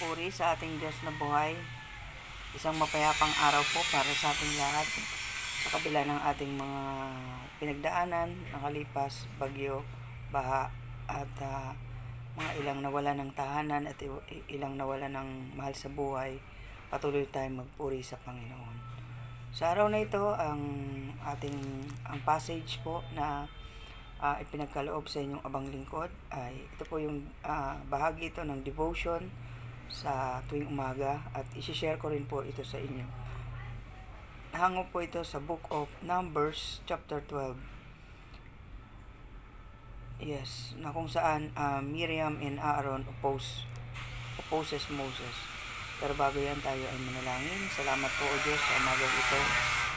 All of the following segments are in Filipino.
Puri sa ating Diyos na buhay. Isang mapayapang araw po para sa ating lahat. Sa kabila ng ating mga pinagdaanan, nakalipas, bagyo, baha, at mga ilang nawala ng tahanan at ilang nawala ng mahal sa buhay, patuloy tayong magpuri sa Panginoon. Sa araw na ito, ang passage po na ipinagkaloob sa inyong abang lingkod ay ito po yung bahagi ito ng devotion sa tuwing umaga at isi-share ko rin po ito sa inyo. Hango po ito sa Book of Numbers chapter 12. Yes, na kung saan Miriam and Aaron opposes Moses. Pero bago yan, tayo ay manalangin. Salamat po o Diyos sa umagang ito.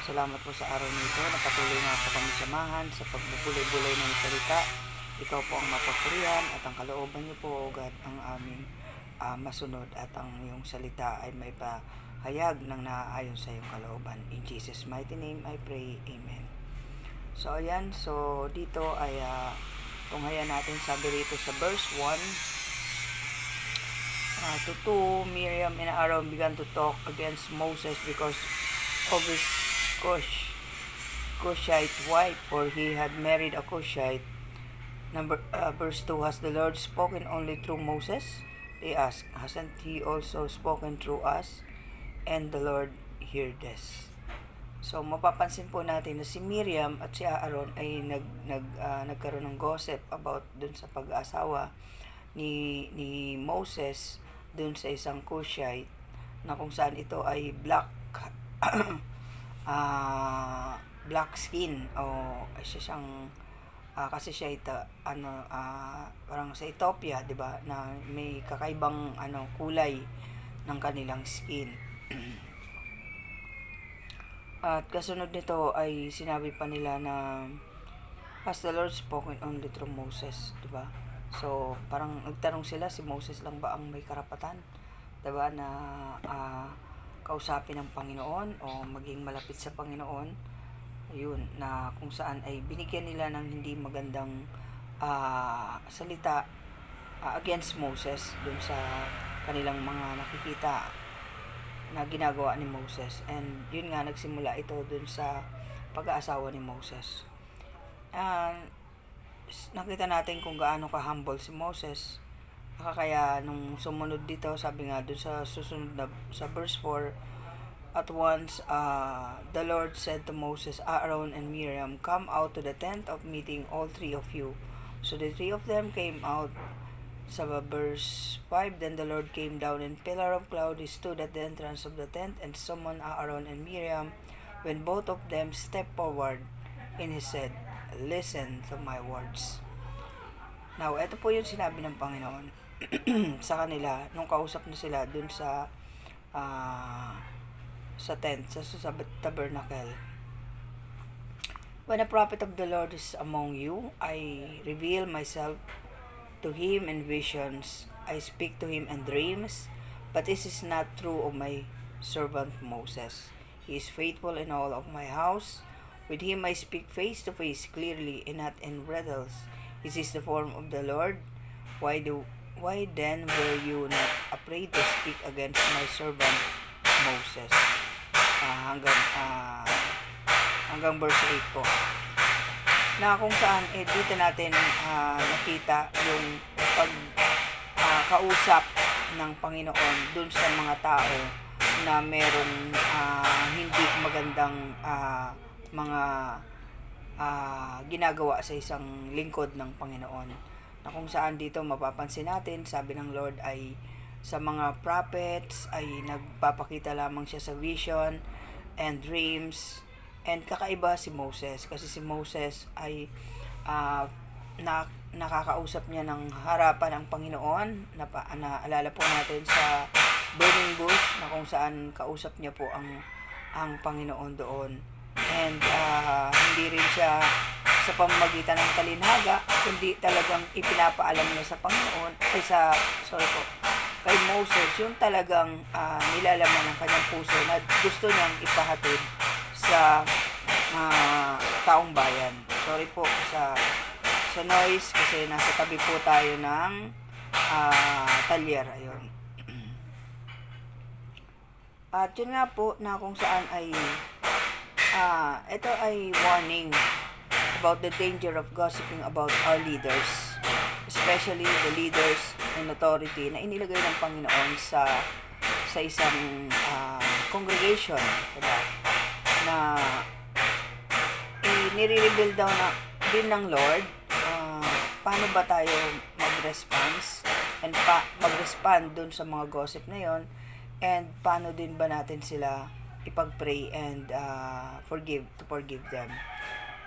Salamat po sa araw nito na patuloy nga po kami samahan sa pagbubulay-bulay ng salita. Ikaw po ang mapapurihan at ang kalooban niyo po o God ang aming masunod at ang iyong salita ay may pahayag ng naaayon sa iyong kalooban. In Jesus' mighty name I pray. Amen. So ayan, so dito ay tunghayan natin, sabi rito sa verse 1 to 2, Miriam and Aaron began to talk against Moses because of his Cushite wife, for he had married a Cushite. Verse 2, has the Lord spoken only through Moses? They asked, hasn't he also spoken through us? And the Lord heard this. So mapapansin po natin na si Miriam at si Aaron ay nagkaroon ng gossip about dun sa pag-aasawa ni Moses dun sa isang Cushite, na kung saan ito ay black black skin, o siya siyang kasi siya parang sa Ethiopia, 'di ba, na may kakaibang kulay ng kanilang skin. At kasunod nito ay sinabi pa nila na has the Lord spoken only through Moses, 'di ba? So parang nagtanong sila, si Moses lang ba ang may karapatan, 'di ba, na kausapin ng Panginoon o maging malapit sa Panginoon? Ayun, na kung saan ay binigyan nila ng hindi magandang salita against Moses dun sa kanilang mga nakikita na ginagawa ni Moses. And yun nga, nagsimula ito dun sa pag-aasawa ni Moses. Nakita natin kung gaano ka-humble si Moses. Kaya nung sumunod dito, sabi nga dun sa susunod na sa verse 4, at once the Lord said to Moses, Aaron and Miriam, come out to the tent of meeting, all three of you. So the three of them came out. Sa verse 5, then the Lord came down in pillar of cloud. He stood at the entrance of the tent and summoned Aaron and Miriam. When both of them stepped forward, and he said, listen to my words. Now, ito po yung sinabi ng Panginoon sa kanila nung kausap na sila dun sa tent, sa tabernacle. When a prophet of the Lord is among you, I reveal myself to him in visions. I speak to him in dreams. But this is not true of my servant Moses. He is faithful in all of my house. With him I speak face to face clearly and not in riddles. This is the form of the Lord. Why then were you not afraid to speak against my servant Moses? Hanggang verse 8 po, na kung saan dito natin nakita yung pagkausap ng Panginoon dun sa mga tao na merong hindi magandang mga ginagawa sa isang lingkod ng Panginoon. Na kung saan dito mapapansin natin, sabi ng Lord ay sa mga prophets ay nagpapakita lamang siya sa vision and dreams. And kakaiba si Moses, kasi si Moses ay nakakausap niya ng harapan ng Panginoon. Naalala po natin sa burning bush na kung saan kausap niya po ang Panginoon doon. And hindi rin siya sa pamamagitan ng talinhaga, kundi talagang ipinapaalam niya sa Panginoon, kay Moses, yung talagang nilalaman ng kanyang puso na gusto niyang ipahatid sa taong bayan. Sorry po sa noise kasi nasa tabi po tayo ng talyer. Ayun. At yun nga po na kung saan ay ito ay warning about the danger of gossiping about our leaders, especially the leaders in authority na inilagay ng Panginoon sa isang congregation, diba? Na nire-reveal daw na din ng Lord paano ba tayo mag-response and mag-respond dun sa mga gossip na yon, and paano din ba natin sila ipag-pray and to forgive them.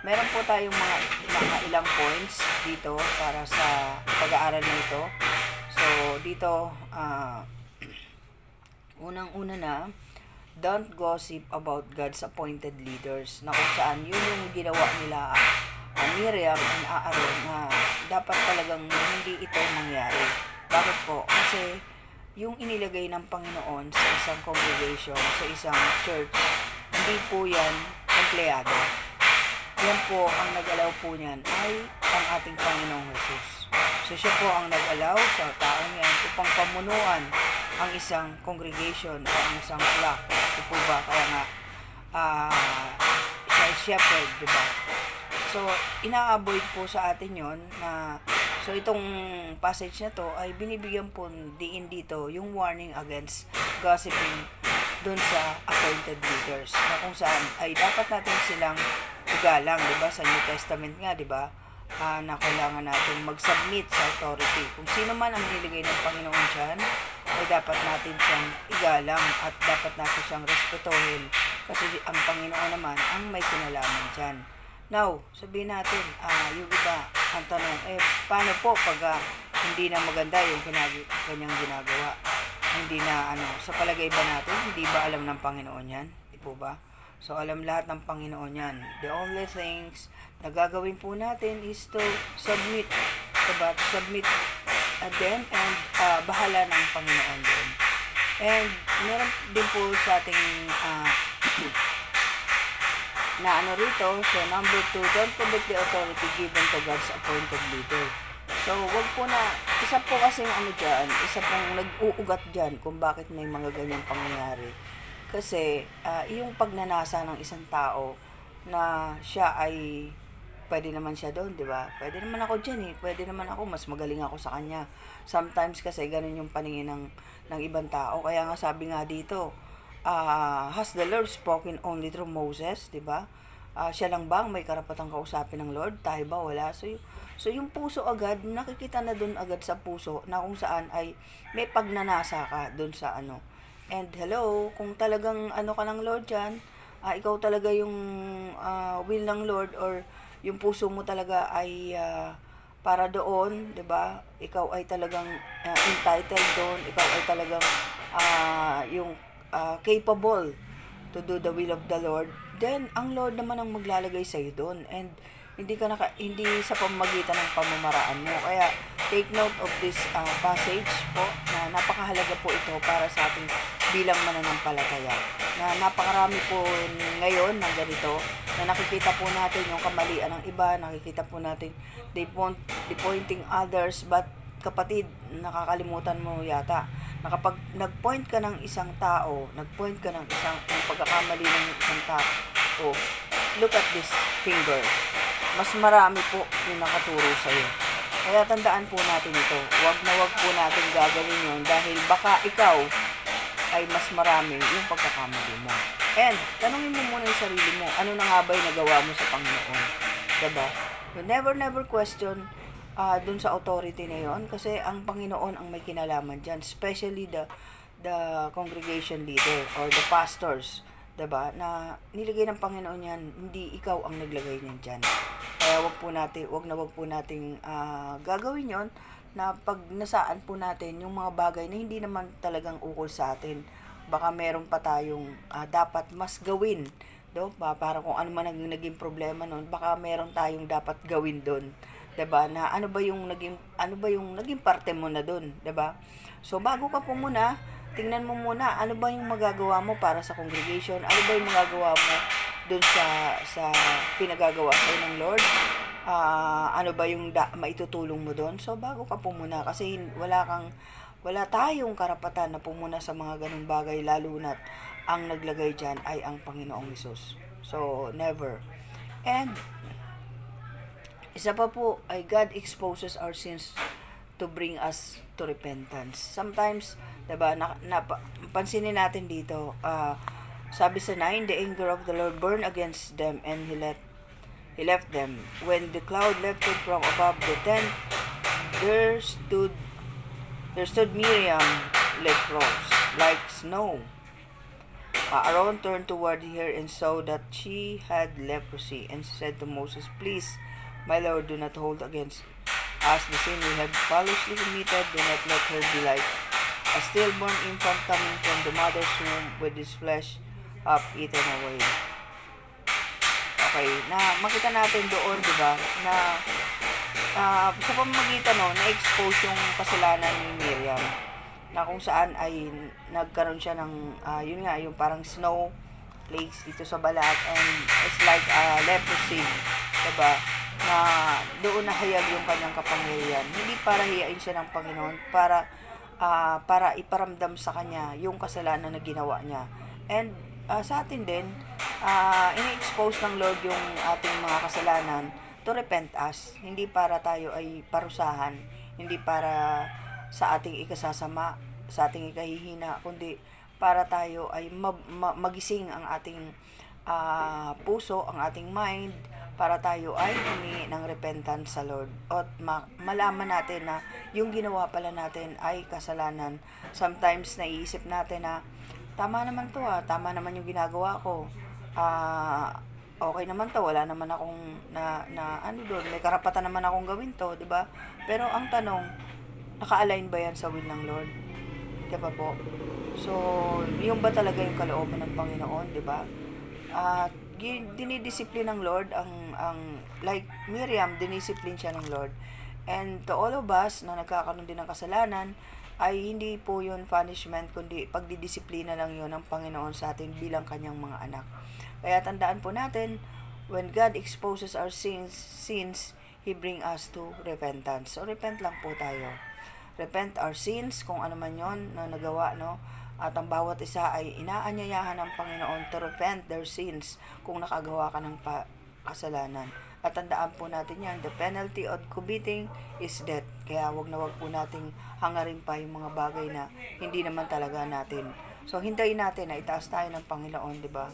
Meron po tayong mga ilang points dito para sa pag-aaral na ito. So, dito, unang-una na, don't gossip about God's appointed leaders, na kung saan yun yung ginawa nila Miriam and Aaron, na dapat talagang hindi ito mangyari. Bakit po? Kasi yung inilagay ng Panginoon sa isang congregation, sa isang church, hindi po yan empleyado. Yan po, ang nag-alaw po niyan ay ang ating Panginoong Jesus. So, siya po ang nag-alaw sa taong yan upang pamunuan ang isang congregation o ang isang flock. Ito po ba? Kaya nga, siya ay shepherd, diba? So, ina-avoid po sa atin yon na, so itong passage na to ay binibigyan po diin dito yung warning against gossiping dun sa appointed leaders, na kung saan ay dapat natin silang igalang, diba? Sa New Testament nga, diba? Na kailangan natin mag-submit sa authority. Kung sino man ang niligay ng Panginoon dyan, ay dapat natin siyang igalang at dapat natin siyang respetuhin, kasi ang Panginoon naman ang may kinalaman dyan. Now, sabihin natin, yung iba, ang tanong, paano po pag hindi na maganda yung kanyang ginagawa? Hindi na, sa palagay ba natin, hindi ba alam ng Panginoon yan? Di po ba? So, alam lahat ng Panginoon yan. The only things na gagawin po natin is to submit, diba? Submit them, and bahala ng Panginoon din. And meron din po sa ating na rito, so number 2, don't commit the authority given to God's appointed leader. So, wag po na, isa po kasi isa pong nag-uugat dyan kung bakit may mga ganyang pangyayari. Kasi, yung pagnanasa ng isang tao na siya ay, pwede naman siya doon, di ba? Pwede naman ako dyan pwede naman ako, mas magaling ako sa kanya. Sometimes kasi ganun yung paningin ng ibang tao. Kaya nga sabi nga dito, has the Lord spoken only through Moses, di ba? Siya lang ba ang may karapatang kausapin ng Lord? Tayo ba? Wala. So yung puso agad, nakikita na dun agad sa puso na kung saan ay may pagnanasa ka dun sa And hello, kung talagang ka ng Lord dyan, ikaw talaga yung will ng Lord, or yung puso mo talaga ay para doon, 'di ba? Ikaw ay talagang entitled doon, ikaw ay talagang yung capable to do the will of the Lord, then ang Lord naman ang maglalagay sa iyo doon, and hindi sa pamamagitan ng pamamaraan mo. Kaya take note of this passage po, na napakahalaga po ito para sa ating bilang mananampalataya, na napakarami po ngayon ng ganito, na nakikita po natin yung kamalian ng iba, nakikita po natin they pointing others, but kapatid, nakakalimutan mo yata na kapag nag-point ka ng isang tao, nag-point ka ng pagkakamali ng isang tao, look at this finger. Mas marami po yung nakaturo sa iyo. Kaya tandaan po natin ito. Wag po natin gagawin yun, dahil baka ikaw ay mas marami yung pagkakamali mo. And tanungin mo muna yung sarili mo, ano na nga ba yung nagawa mo sa Panginoon? Diba? You never question dun sa authority na yon, kasi ang Panginoon ang may kinalaman dyan, especially the congregation leader or the pastors, diba, na nilagay ng Panginoon yan, hindi ikaw ang naglagay niyan dyan. Kaya wag po nating gagawin yon, na pag nasaan po natin yung mga bagay na hindi naman talagang ukol sa atin. Baka meron pa tayong dapat mas gawin, para kung ano man ang naging problema noon, baka meron tayong dapat gawin doon, 'di ba? Na ano ba yung naging parte mo na doon, 'di ba? So bago ka po muna, tingnan mo muna ano ba yung magagawa mo para sa congregation, ano ba yung magagawa mo doon sa pinagagawa sa'yo ng Lord, ano ba yung maitutulong mo doon. So bago ka po muna, kasi wala tayong karapatan na pumuna sa mga ganung bagay, lalo na't ang naglagay dyan ay ang Panginoong Hesus. So, never. And, isa pa po ay God exposes our sins to bring us to repentance. Sometimes, diba, pansinin natin dito, sabi sa 9, the anger of the Lord burned against them and He left them. When the cloud lifted from above the tent, there stood Miriam leprous, like snow. Aaron turned toward her and saw that she had leprosy, and said to Moses, "Please, my Lord, do not hold against us the sin we have foulishly committed. Do not let her be like a stillborn infant coming from the mother's womb, with his flesh up eaten away." Okay, na makita natin doon, di ba, na sa pamamagitan na-expose yung kasalanan ni Miriam, na kung saan ay nagkaroon siya ng, yun nga, yung parang snow flakes dito sa balat, and it's like leprosy, diba, na doon nahayag yung kanyang kapangyarihan. Hindi para hiyain siya ng Panginoon, para iparamdam sa kanya yung kasalanan na ginawa niya. And sa atin din, ini-expose ng Lord yung ating mga kasalanan to repent us. Hindi para tayo ay parusahan, hindi para sa ating ikasasama, sa ating ikahihina, kundi para tayo ay magising ang ating puso, ang ating mind, para tayo ay humingi ng repentance sa Lord. At malaman natin na yung ginawa pala natin ay kasalanan. Sometimes naiisip natin na tama naman to, tama naman yung ginagawa ko. Okay naman to, wala naman akong ano doon, may karapatan naman akong gawin to, 'di ba? Pero ang tanong, naka-align ba yan sa will ng Lord? 'Di ba po? So, yung ba talaga yung kalooban ng Panginoon, 'di ba? Dinidisiplin ng Lord ang like Miriam, dinisiplin siya ng Lord. And to all of us na nagkakaroon din ng kasalanan, ay hindi po yun punishment, kundi pagdidisiplina lang yun ng Panginoon sa atin bilang kanyang mga anak. Kaya tandaan po natin, when God exposes our sins, He bring us to repentance. So, repent lang po tayo. Repent our sins, kung ano man yon na nagawa, no? At ang bawat isa ay inaanyayahan ng Panginoon to repent their sins kung nakagawa ka ng kasalanan. At tandaan po natin yan, the penalty of committing is death. Kaya wag na wag po nating hangarin pa yung mga bagay na hindi naman talaga natin. So, hintayin natin na itaas tayo ng Panginoon, di ba?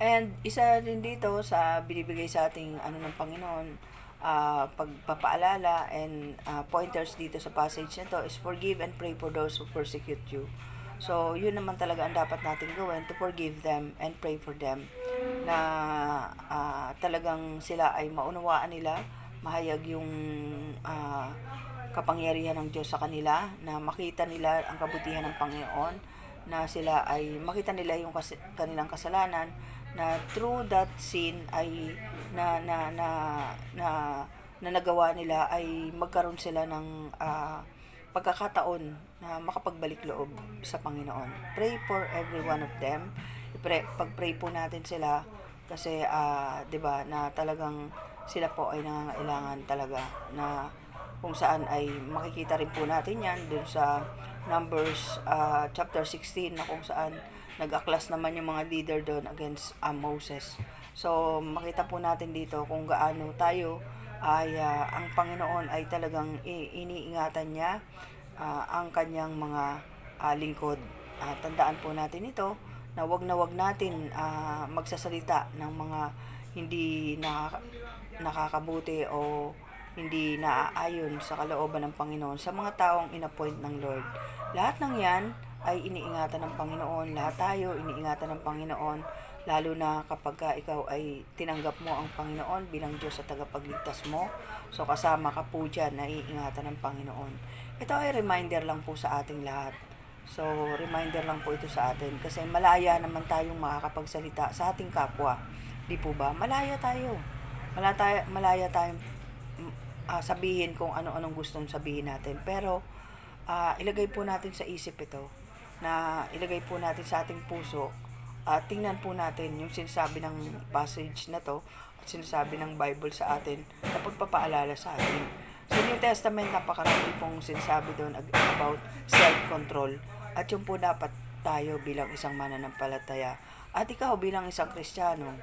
And isa din dito sa binibigay sa ating ng Panginoon, pagpapaalala and pointers dito sa passage na to is forgive and pray for those who persecute you. So, yun naman talaga ang dapat natin gawin, to forgive them and pray for them, na talagang sila ay maunawaan nila, mahayag yung kapangyarihan ng Diyos sa kanila, na makita nila ang kabutihan ng Panginoon, na sila ay makita nila yung kanilang kasalanan, na through that sin ay na nagawa nila ay magkaroon sila ng pagkakataon na makapagbalik loob sa Panginoon. Pray for every one of them. Pag-pray po natin sila kasi 'di ba, na talagang sila po ay nangangailangan talaga, na kung saan ay makikita rin po natin yan dun sa Numbers chapter 16, na kung saan nag-aklas naman yung mga leader doon against Moses. So, makita po natin dito kung gaano tayo ay ang Panginoon ay talagang iniingatan niya ang kanyang mga lingkod. Tandaan po natin ito, na wag natin magsasalita ng mga hindi nakakabuti o hindi naaayon sa kalooban ng Panginoon sa mga taong inappoint ng Lord. Lahat ng yan ay iniingatan ng Panginoon. Lahat tayo iniingatan ng Panginoon, lalo na kapag ikaw ay tinanggap mo ang Panginoon bilang Diyos at tagapagligtas mo. So, kasama ka po dyan na iingatan ng Panginoon. Ito ay reminder lang po sa ating lahat. So, reminder lang po ito sa atin, kasi malaya naman tayong makakapagsalita sa ating kapwa. Di po ba? Malaya tayo. Malaya tayong sabihin kung ano-anong gustong sabihin natin. Pero, ilagay po natin sa isip ito, na ilagay po natin sa ating puso, tingnan po natin yung sinasabi ng passage na to at sinasabi ng Bible sa atin na pagpapaalala sa atin. Sa New Testament, napakarami pong sinasabi doon about self-control, at yung po dapat tayo bilang isang mananampalataya at ikaw bilang isang Kristiyano,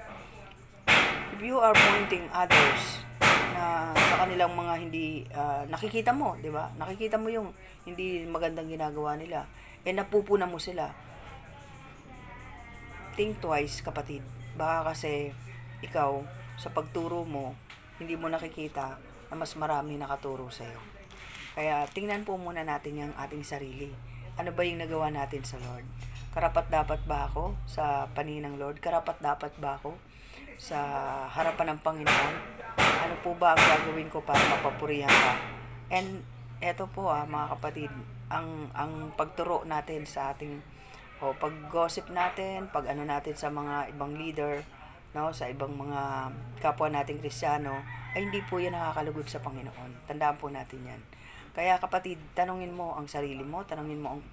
if you are pointing others na sa kanilang mga hindi nakikita mo, 'di ba? Nakikita mo yung hindi magandang ginagawa nila, napupuna mo sila. Think twice, kapatid. Baka kasi ikaw sa pagturo mo, hindi mo nakikita na mas marami nakaturo sa iyo. Kaya tingnan po muna natin yung ating sarili. Ano ba yung nagawa natin sa Lord? Karapat-dapat ba ako sa paningin ng Lord? Karapat-dapat ba ako sa harapan ng Panginoon? Ano po ba ang gagawin ko para mapapurihan ka? And eto po mga kapatid, ang pagturo natin sa ating pag-gossip natin, pag ano natin sa mga ibang leader, no, sa ibang mga kapwa nating Kristiyano, ay hindi po yan nakakalugod sa Panginoon. Tandaan po natin yan. Kaya kapatid, tanungin mo ang sarili mo, tanungin mo ang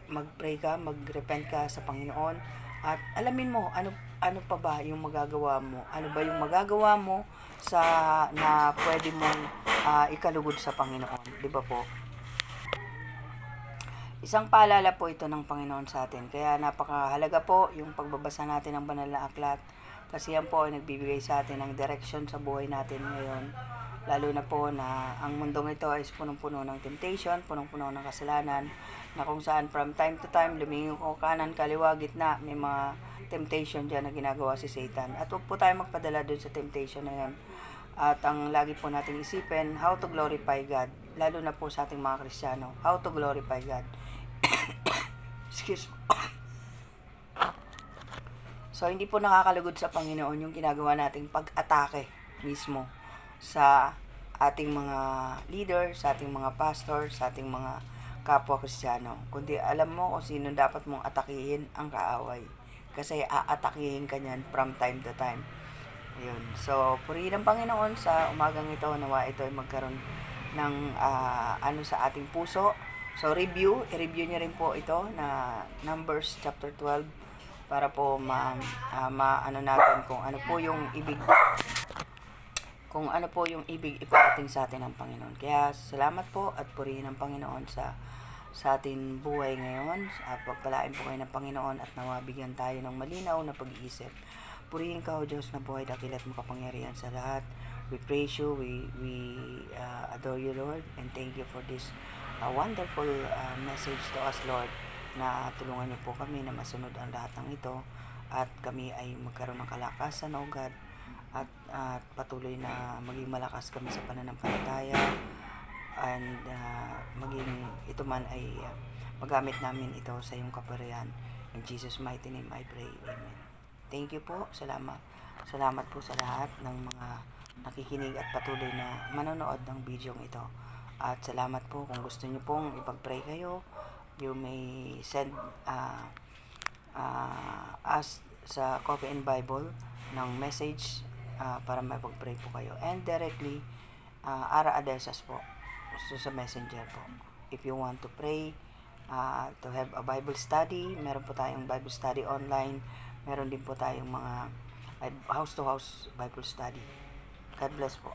mag-pray ka, mag-repent ka sa Panginoon, at alamin mo ano pa ba yung magagawa mo, ano ba yung magagawa mo sa na pwede mong ikalugod sa Panginoon, di ba po? Isang paalala po ito ng Panginoon sa atin, kaya napakahalaga po yung pagbabasa natin ng banal na aklat, kasi yan po ay nagbibigay sa atin ng direction sa buhay natin ngayon. Lalo na po na ang mundong ito ay punong-puno ng temptation, punong-puno ng kasalanan, na kung saan from time to time, lumingon ko kanan, kaliwa, gitna, may mga temptation dyan na ginagawa si Satan. At huwag po tayo magpadala dun sa temptation na yan. At ang lagi po nating isipin, how to glorify God. Lalo na po sa ating mga Kristiyano, how to glorify God. Excuse me. So, hindi po nakakalugod sa Panginoon yung ginagawa nating pag-atake mismo sa ating mga leader, sa ating mga pastor, sa ating mga kapwa Kristiyano. Kundi alam mo kung sino dapat mong atakihin ang kaaway. Kasi aatakihin ka niyan from time to time. Ayun. So, purihin ang Panginoon sa umagang ito. Nawa ito ay magkaroon ng sa ating puso. So, i-review niyo rin po ito na Numbers chapter 12 para po natin kung ano po yung ibig iparating sa atin ng Panginoon. Kaya salamat po at purihin ang Panginoon sa ating buhay ngayon, at pagpalain po kayo ng Panginoon at nawa bigyan tayo ng malinaw na pag-iisip. Purihin ka, O Diyos na buhay, dakil at makapangyarihan sa lahat. We praise you, we adore you, Lord, and thank you for this wonderful message to us, Lord, na tulungan niyo po kami na masunod ang lahat ng ito, at kami ay magkaroon ng kalakasan, O God, at patuloy na maging malakas kami sa pananampalataya, and maging ito man ay magamit namin ito sa iyong kapurihan. In Jesus' mighty name I pray. Amen. Thank you po. Salamat po sa lahat ng mga nakikinig at patuloy na manonood ng video ito. At salamat po kung gusto niyo pong ipag-pray kayo. You may send us sa Coffee and Bible ng message para mapag-pray po kayo. And directly, Ara Adesas po. So, sa messenger po. If you want to pray, to have a Bible study, meron po tayong Bible study online. Meron din po tayong mga house-to-house Bible study. God bless po.